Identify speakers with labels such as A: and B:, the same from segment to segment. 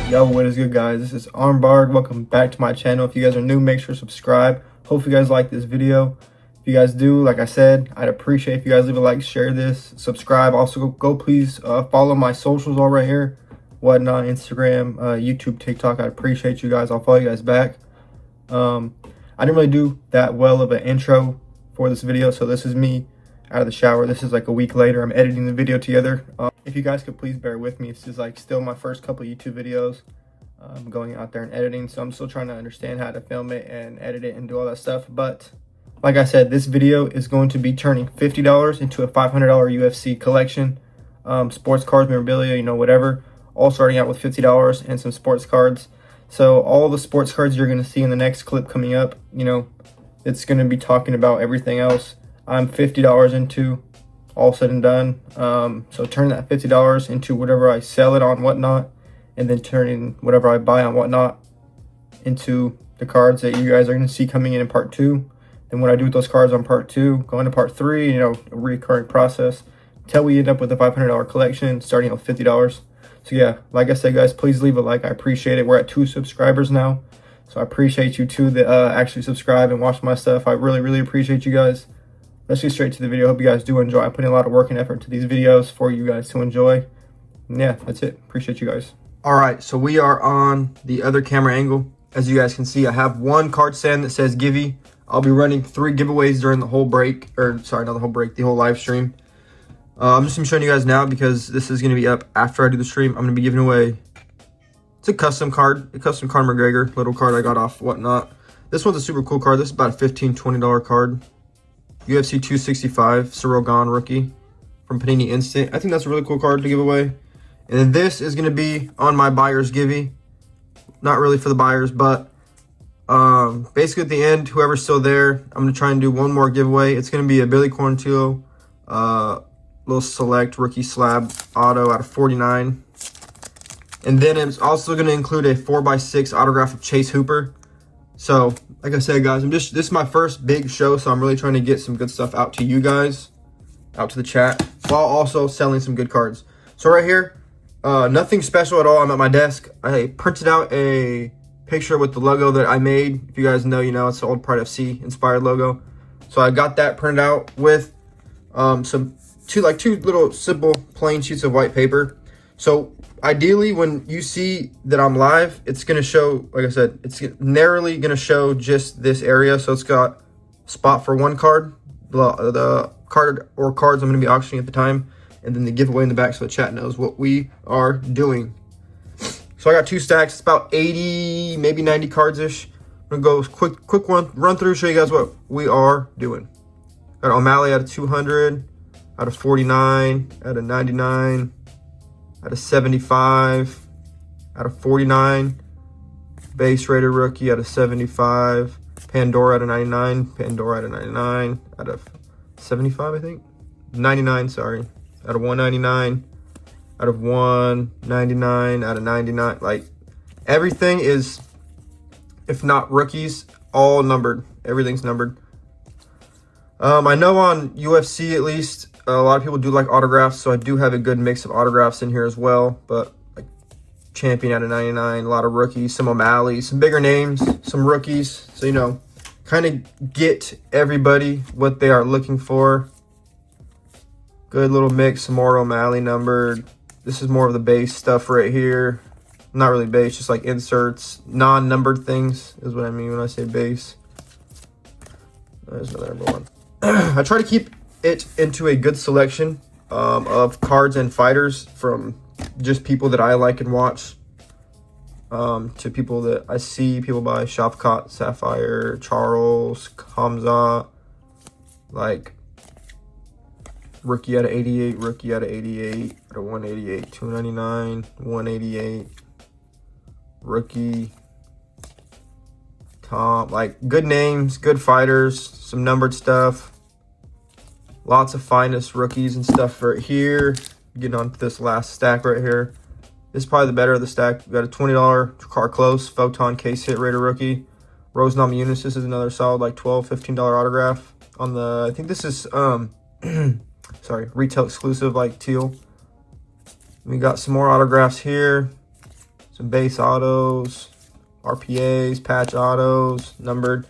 A: Yo, what is good, guys? This is Armbarred. Welcome back to my channel. If you guys are new, make sure to subscribe. Hope you guys like this video. If you guys do, like I said, I'd appreciate if you guys leave a like, share this, subscribe. Also, go please follow my socials all right here. Whatnot, Instagram, YouTube, TikTok. I'd appreciate you guys. I'll follow you guys back. I didn't really do that well of an intro for this video, so this is me out of the shower. This is like a week later. I'm editing the video together. If you guys could please bear with me, this is like still my first couple YouTube videos. I'm going out there and editing, so I'm still trying to understand how to film it and edit it and do all that stuff. But like I said, this video is going to be turning $50 into a $500 UFC collection. Sports cards, memorabilia, you know, whatever. All starting out with $50 and some sports cards. So all the sports cards you're going to see in the next clip coming up, you know, it's going to be talking about everything else. I'm $50 into, all said and done. So turn that $50 into whatever I sell it on Whatnot, and then turning whatever I buy on Whatnot into the cards that you guys are going to see coming in part 2. Then what I do with those cards on part 2, going to part 3, you know, a recurring process until we end up with a $500 collection starting with $50. So yeah, like I said, guys, please leave a like. I appreciate it. We're at 2 subscribers now, so I appreciate you too that actually subscribe and watch my stuff. I really appreciate you guys. Let's get straight to the video. Hope you guys do enjoy. I'm putting a lot of work and effort into these videos for you guys to enjoy. And yeah, that's it. Appreciate you guys. All right, so we are on the other camera angle. As you guys can see, I have one card stand that says Givey. I'll be running 3 giveaways during the whole break, or sorry, not the whole break, the whole live stream. I'm just gonna be showing you guys now because this is gonna be up after I do the stream. I'm gonna be giving away, it's a custom card, McGregor, little card I got off Whatnot. This one's a super cool card. This is about a $15, $20 card. UFC 265, Cyril Gane rookie from Panini Instant. I think that's a really cool card to give away. And then this is gonna be on my buyer's Givey. Not really for the buyers, but basically at the end, whoever's still there, I'm gonna try and do one more giveaway. It's gonna be a Billy Quarantillo, little select rookie slab auto out of 49. And then it's also going to include a 4x6 autograph of Chase Hooper. So like I said, guys, this is my first big show, so I'm really trying to get some good stuff out to you guys, out to the chat, while also selling some good cards. So right here, nothing special at all. I'm at my desk. I printed out a picture with the logo that I made. If you guys know, you know, it's the old Pride FC inspired logo. So I got that printed out with two little simple plain sheets of white paper. So ideally, when you see that I'm live, it's going to show, like I said, it's narrowly going to show just this area. So it's got a spot for one card, the card or cards I'm going to be auctioning at the time, and then the giveaway in the back so the chat knows what we are doing. So I got 2 stacks. It's about 80, maybe 90 cards-ish. I'm going to go quick run through, show you guys what we are doing. Got O'Malley out of 200. Out of 49, out of 99, out of 75, out of 49, base rated rookie out of 75, Pandora out of 99, Pandora out of 99, out of 75, I think, 99, sorry, out of 199, out of 199, out of 99, like, everything is, if not rookies, all numbered, everything's numbered. I know on UFC at least, a lot of people do like autographs, so I do have a good mix of autographs in here as well. But like Champion out of 99, a lot of rookies, some O'Malley, some bigger names, some rookies. So, you know, kind of get everybody what they are looking for. Good little mix, some more O'Malley numbered. This is more of the base stuff right here. Not really base, just like inserts, non-numbered things is what I mean when I say base. There's another number one. I try to keep it into a good selection of cards and fighters, from just people that I like and watch to people that I see people buy. Shafkat, Sapphire, Charles, Hamza, like rookie out of 88, rookie out of 88, out of 188, 299, 188, rookie, Tom, like good names, good fighters, some numbered stuff. Lots of finest rookies and stuff right here. Getting on to this last stack right here. This is probably the better of the stack. We got a $20 Car Close Photon case hit rated rookie. Rose Namajunas. This is another solid like $12, $15 autograph on the, I think this is sorry, retail exclusive like teal. We got some more autographs here. some base autos, RPAs, patch autos, numbered.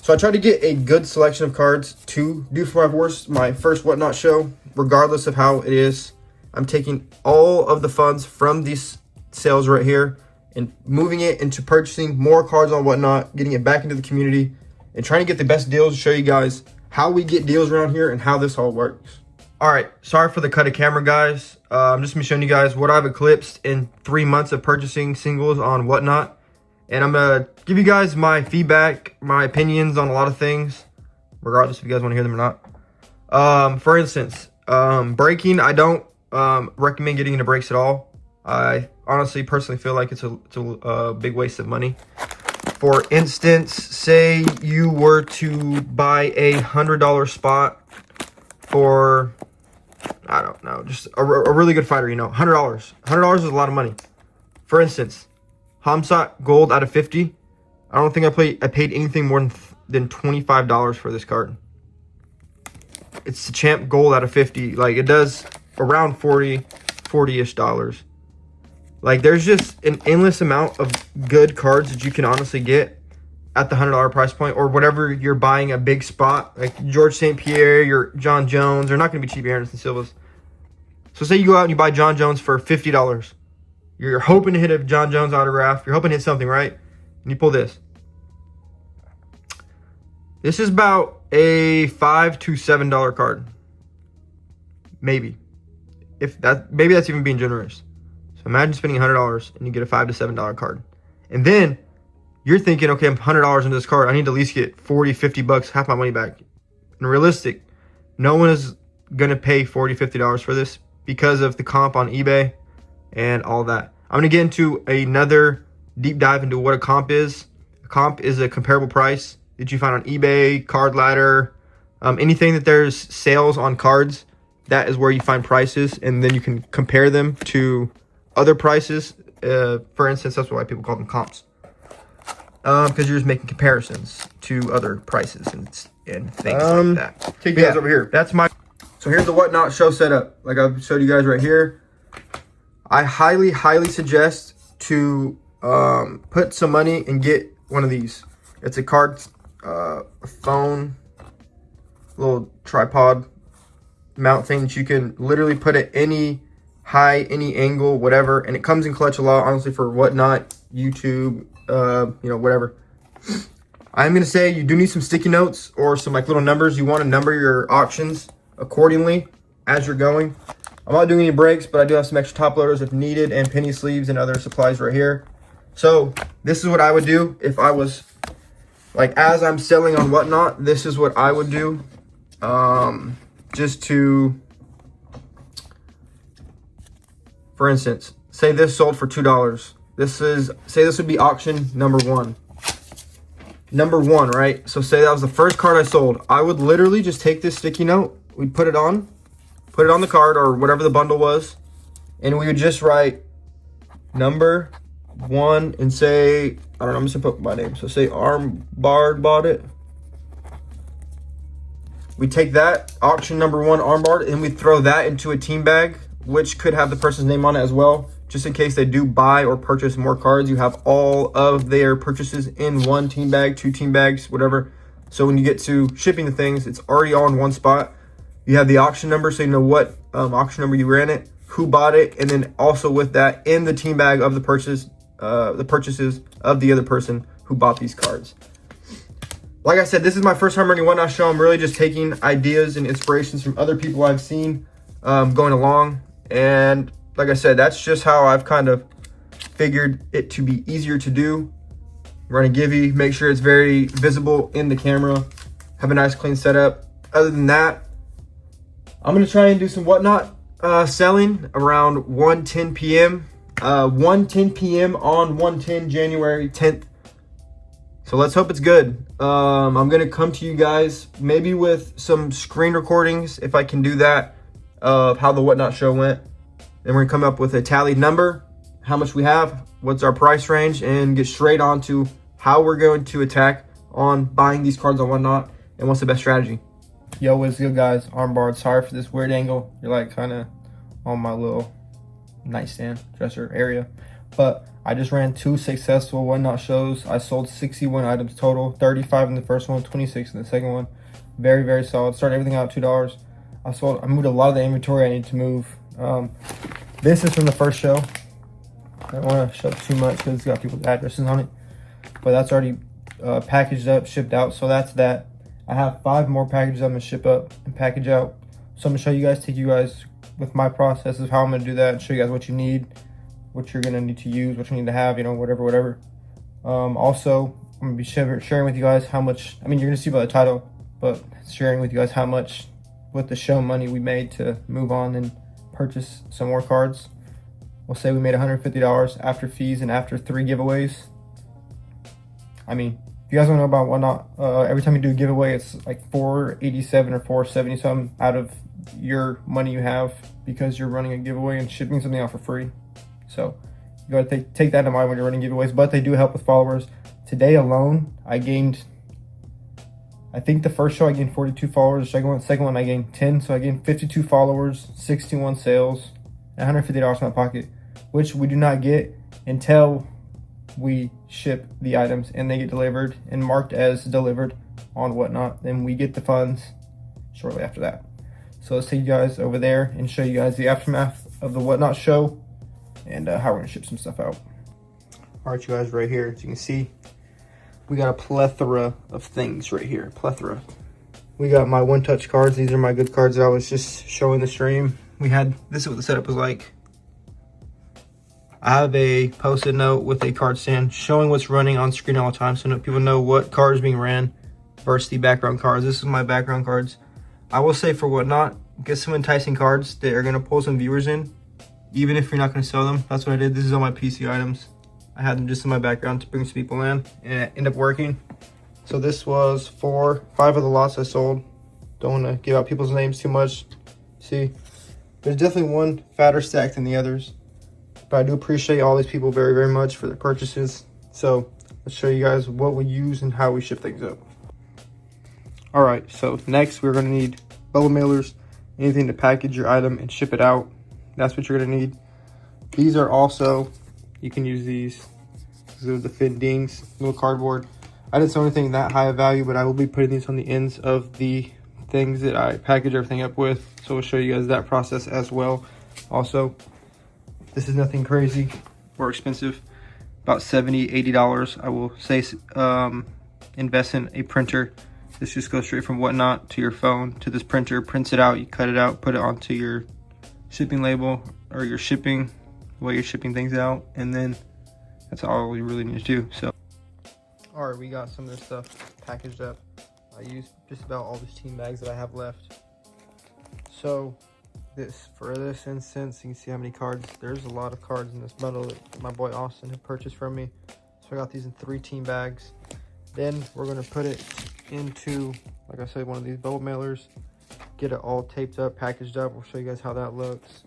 A: So I tried to get a good selection of cards to do for my first Whatnot show, regardless of how it is. I'm taking all of the funds from these sales right here and moving it into purchasing more cards on Whatnot, getting it back into the community, and trying to get the best deals to show you guys how we get deals around here and how this all works. All right, sorry for the cut of camera, guys. I'm just gonna be showing you guys what I've eclipsed in 3 months of purchasing singles on Whatnot. And I'm gonna give you guys my feedback, my opinions on a lot of things, regardless if you guys wanna hear them or not. For instance, braking, I don't recommend getting into brakes at all. I honestly, personally feel like it's a big waste of money. For instance, say you were to buy a $100 spot for, I don't know, just a really good fighter, you know, $100. $100 is a lot of money. For instance, Hamzat Gold out of 50. I don't think I paid anything more than $25 for this card. It's the Champ Gold out of 50. Like, it does around 40-ish dollars. Like, there's just an endless amount of good cards that you can honestly get at the $100 price point, or whatever you're buying a big spot, like George St. Pierre, your John Jones. They're not going to be cheap Anderson Silvas. So say you go out and you buy John Jones for $50. You're hoping to hit a John Jones autograph. You're hoping to hit something, right? And you pull this. This is about a $5 to $7 card. Maybe. Maybe that's even being generous. So imagine spending $100 and you get a $5 to $7 card. And then you're thinking, okay, I'm $100 into this card. I need to at least get 40, 50 bucks, half my money back. And realistic, no one is going to pay $40, $50 for this because of the comp on eBay and all that. I'm going to get into another deep dive into what a comp is. A comp is a comparable price that you find on eBay, Card Ladder, anything that there's sales on cards. That is where you find prices, and then you can compare them to other prices. For instance, that's why people call them comps, because you're just making comparisons to other prices and things like that. Take you guys over here. So here's the Whatnot show setup. Like I've showed you guys right here. I highly suggest to put some money and get one of these. It's a card, a phone, little tripod mount thing that you can literally put at any height, any angle, whatever, and it comes in clutch a lot, honestly, for Whatnot, YouTube, you know, whatever. I'm gonna say you do need some sticky notes or some like little numbers. You want to number your auctions accordingly as you're going. I'm not doing any breaks, but I do have some extra top loaders if needed, and penny sleeves and other supplies right here. So this is what I would do if I was, like, as I'm selling on Whatnot, this is what I would do. Just to, for instance, say this sold for $2. Say this would be auction number one. Number one, right? So say that was the first card I sold. I would literally just take this sticky note. We'd put it on the card or whatever the bundle was, and we would just write number one and say, I don't know, I'm just gonna put my name. So say Armbard bought it. We take that auction number one Armbard and we throw that into a team bag, which could have the person's name on it as well, just in case they do buy or purchase more cards. You have all of their purchases in one team bag, 2 team bags, whatever. So when you get to shipping the things, it's already all in one spot. You have the auction number, so you know what auction number you ran it, who bought it, and then also with that in the team bag of the purchases of the other person who bought these cards. Like I said, this is my first time running Whatnot show. I'm really just taking ideas and inspirations from other people I've seen going along. And like I said, that's just how I've kind of figured it to be easier to do. Run a Givey, make sure it's very visible in the camera, have a nice clean setup. Other than that, I'm going to try and do some Whatnot selling around 1:10 p.m. 1:10 p.m. on 1/10 January 10th. So let's hope it's good. I'm going to come to you guys maybe with some screen recordings, if I can do that, of how the Whatnot show went. Then we're going to come up with a tallied number, how much we have, what's our price range, and get straight on to how we're going to attack on buying these cards on Whatnot and what's the best strategy. Yo, what's good, guys? Armbard. Sorry for this weird angle. You're like kind of on my little nightstand dresser area. But I just ran 2 successful Whatnot shows. I sold 61 items total, 35 in the first one, 26 in the second one. Very, very solid. Started everything out at $2. I moved a lot of the inventory I need to move. This is from the first show. I don't want to show too much because it's got people's addresses on it, but that's already packaged up, shipped out. So that's that. I have 5 more packages I'm gonna ship up and package out. So I'm gonna show you guys, take you guys with my process of how I'm gonna do that, and show you guys what you need, what you're gonna need to use, what you need to have, you know, whatever. Also, I'm gonna be sharing with you guys how much. I mean, you're gonna see by the title, but sharing with you guys how much with the show money we made to move on and purchase some more cards. We'll say we made $150 after fees and after 3 giveaways. I mean, if you guys want to know about Whatnot, every time you do a giveaway, it's like $487 or $470 something out of your money you have because you're running a giveaway and shipping something out for free. So you gotta take that into mind when you're running giveaways, but they do help with followers. Today alone, I gained, I think the first show I gained 42 followers, the second one I gained 10, so I gained 52 followers, 61 sales, and $150 in my pocket, which we do not get until we ship the items and they get delivered and marked as delivered on Whatnot. Then we get the funds shortly after that. So let's take you guys over there and show you guys the aftermath of the Whatnot show and how we're gonna ship some stuff out. All right, you guys, right here, as you can see, we got a plethora of things right here. Plethora. We got my one-touch cards. These are my good cards that I was just showing the stream. This is what the setup was like. I have a post-it note with a card stand showing what's running on screen all the time, so people know what card is being ran versus the background cards. This is my background cards. I will say for Whatnot, get some enticing cards that are gonna pull some viewers in, even if you're not gonna sell them. That's what I did. This is all my PC items. I had them just in my background to bring some people in, and it ended up working. So this was 5 of the lots I sold. Don't want to give out people's names too much. See, there's definitely one fatter stack than the others, but I do appreciate all these people very, very much for their purchases. So let's show you guys what we use and how we ship things up. All right, so next we're gonna need bubble mailers, anything to package your item and ship it out. That's what you're gonna need. These are also, you can use these. These are the fit dings, little cardboard. I didn't sell anything that high of value, but I will be putting these on the ends of the things that I package everything up with. So we'll show you guys that process as well. Also, this is nothing crazy or expensive, about $70, $80. I will say invest in a printer. This just goes straight from Whatnot to your phone to this printer, prints it out, you cut it out, put it onto your shipping label or your shipping, the way you're shipping things out, and then that's all you really need to do. So, all right, we got some of this stuff packaged up. I used just about all these team bags that I have left. So for this instance, you can see how many cards. There's a lot of cards in this bundle that my boy Austin had purchased from me. So I got these in 3 team bags. Then we're gonna put it into, like I said, one of these bubble mailers, get it all taped up, packaged up. We'll show you guys how that looks.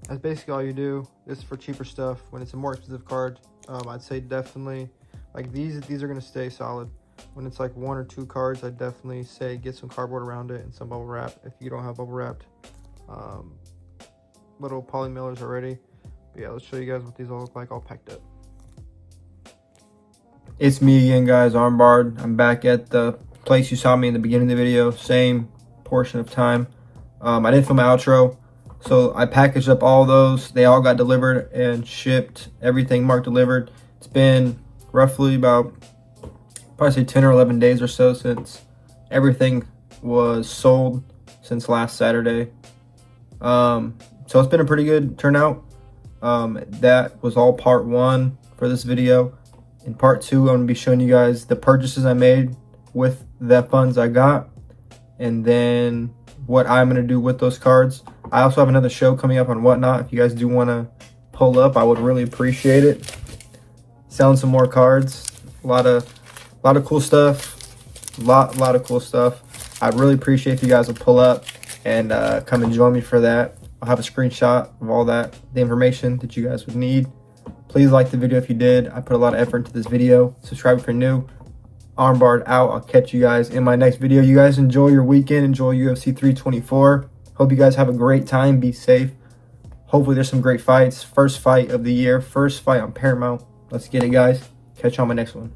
A: That's basically all you do. This is for cheaper stuff. When it's a more expensive card, I'd say definitely, like these are gonna stay solid. When it's like 1 or 2 cards, I'd definitely say get some cardboard around it and some bubble wrap if you don't have bubble wrapped little poly mailers already. But yeah, let's show you guys what these all look like all packed up. It's me again, guys, Armbard. I'm back at the place you saw me in the beginning of the video, same portion of time. I didn't film my outro, so I packaged up all those. They all got delivered and shipped, everything marked delivered. It's been roughly about, probably say 10 or 11 days or so since everything was sold since last Saturday. So it's been a pretty good turnout. That was all part 1 for this video. In part 2, I'm going to be showing you guys the purchases I made with the funds I got, and then what I'm going to do with those cards. I also have another show coming up on Whatnot. If you guys do want to pull up, I would really appreciate it. Selling some more cards. A lot of cool stuff. Lot of cool stuff. I'd really appreciate if you guys would pull up and come and join me for that. I'll have a screenshot of all that, the information that you guys would need. Please like the video if you did. I put a lot of effort into this video. Subscribe if you're new. Armbard out. I'll catch you guys in my next video. You guys enjoy your weekend. Enjoy UFC 324. Hope you guys have a great time. Be safe. Hopefully there's some great fights. First fight of the year. First fight on Paramount. Let's get it, guys. Catch you on my next one.